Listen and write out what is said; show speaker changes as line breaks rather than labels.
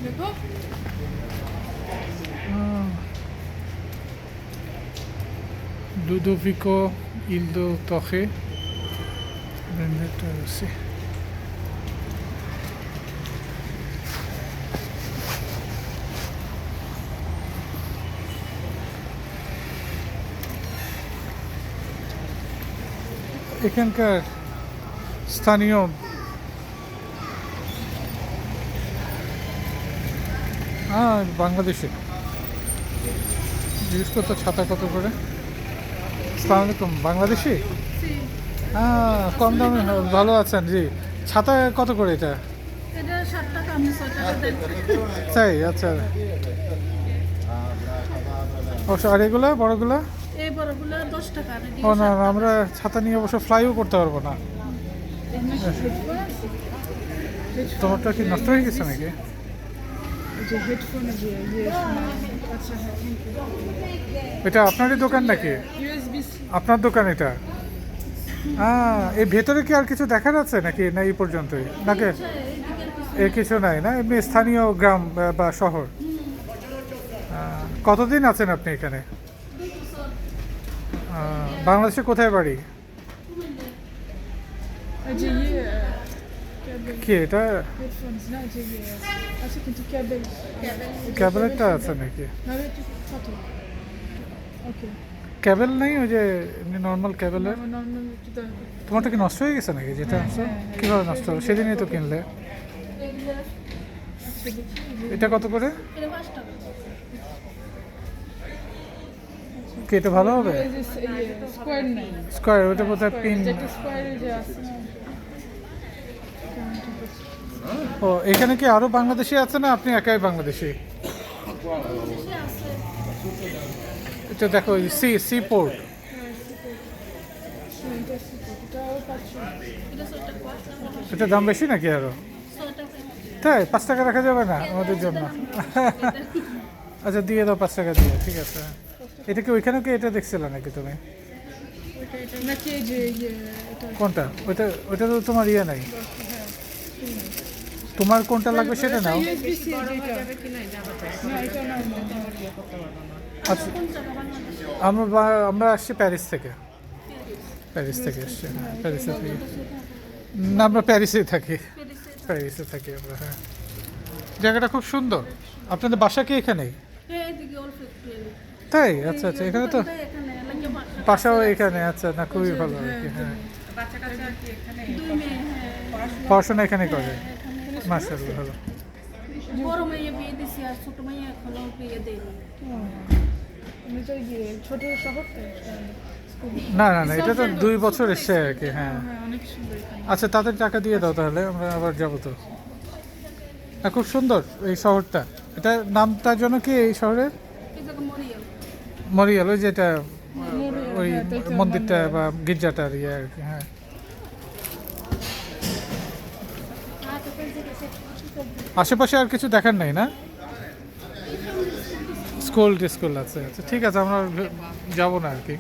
দেখো
Ludovico Ildo Toche Vendetta Rossi. এখানকার স্থানীয় বাংলাদেশে জিজ্ঞেস করতো ছাতা কত করে। আসসালামু আলাইকুম, বাংলাদেশি? কম দামে ভালো আছেন জি। ছাতা কত করে এটা?
এটা 7 টাকা, আমি 6 টাকা দেন।
তাই আচ্ছা। অবশ্য আর এগুলো বড়গুলো?
এই বড়গুলো 10 টাকা আর
ও না না, আমরা ছাতা নিয়ে অবশ্য ফ্লাইও করতে পারবো না। তোমারটা কি নষ্ট হয়ে গেছে নাকি?
যে হেডফোন যে আচ্ছা
এটা আপনারই দোকান নাকি?
ইউএসবি
আপনার দোকান এটা? এর ভেতরে কি আর কিছু দেখার আছে নাকি, না এই পর্যন্তই নাকি? এর কিছু নাই না, এমনি স্থানীয় গ্রাম বা শহর? কতদিন আছেন আপনি এখানে? বাংলাদেশে কোথায় বাড়ি?
যে
কি এটা
হেডফোনস না যে আচ্ছা কিন্তু কেবল
ক্যাবেলেরটা আছে নাকি?
না এটা কত ওকে
ক্যাবেল নেই, ওই যে নর্মাল ক্যাবেলের?
নরমাল এটা
তোমারটা কি নষ্ট হয়ে গেছে নাকি যেটা আছে? কীভাবে নষ্ট হলো? সেদিনই তো কিনলে।
আচ্ছা দেখি
এটা কত করে?
এটা 5 টাকা
কি এটা ভালো হবে?
এই যে স্কয়ার নাই
স্কোয়ার, ওটা কোথায় পিন?
যেটা স্কয়ার যে আছে না
ও এখানে কি আরো বাংলাদেশি আছে না আপনি একাই বাংলাদেশি? এটা দেখো সি সি পোর্ট। এটা দাম বেশি নাকি আরো? তাই 5 টাকা রাখা যাবে না আমাদের জন্য? আচ্ছা দিয়ে দাও 5 টাকা দিয়ে, ঠিক আছে। এটা কি ওইখানে কি এটা দেখছিলে নাকি তুমি?
নাকি এই যে এটা
কোনটা? ওইটা ওইটা তো তোমার ইয়ে নাই। তোমার কোনটা লাগবে সেটা নাও।
ইউএসবি সি যেটা না এটা না
আচ্ছা আমরা আসছি প্যারিস থেকে। প্যারিস থেকে এসছি, হ্যাঁ প্যারিসে থাকি। না আমরা প্যারিসেই থাকি, প্যারিসে থাকি আমরা, হ্যাঁ। জায়গাটা খুব সুন্দর। আপনাদের বাসা কি এখানেই?
এদিকে অল্প একটু
তাই আচ্ছা আচ্ছা, এখানে তো
এখানে লাগে
বাসাও এখানে, আচ্ছা না খুবই ভালো আর কি, হ্যাঁ।
বাচ্চা কাচ্চা কি এখানে
পড়াশোনা এখানে করে? মাশাআল্লাহ ভালো।
বড় মাইয়া বিয়ে দিছি আর ছোট মাইয়া এখনো বিয়ে দেয়নি। আমি তো গিয়ে ছোট শহর তো
না না না, এটা তো 2 বছর এসছে আর কি, হ্যাঁ।
অনেক সুন্দর এখানে।
আচ্ছা তাদের টাকা দিয়ে দাও তাহলে, আমরা আবার যাবো তো। হ্যাঁ খুব সুন্দর এই শহরটা। এটা নামটার জন্য কি এই শহরের?
এই জায়গা মরিয়াল
মরিয়াল, ওই যেটা ওই মন্দিরটা বা গির্জাটার ইয়ে আর কি, হ্যাঁ। আশেপাশে আর কিছু দেখার নাই না? স্কুল টিস্কুল আছে, আচ্ছা ঠিক আছে, আমরা যাবো না আর কি।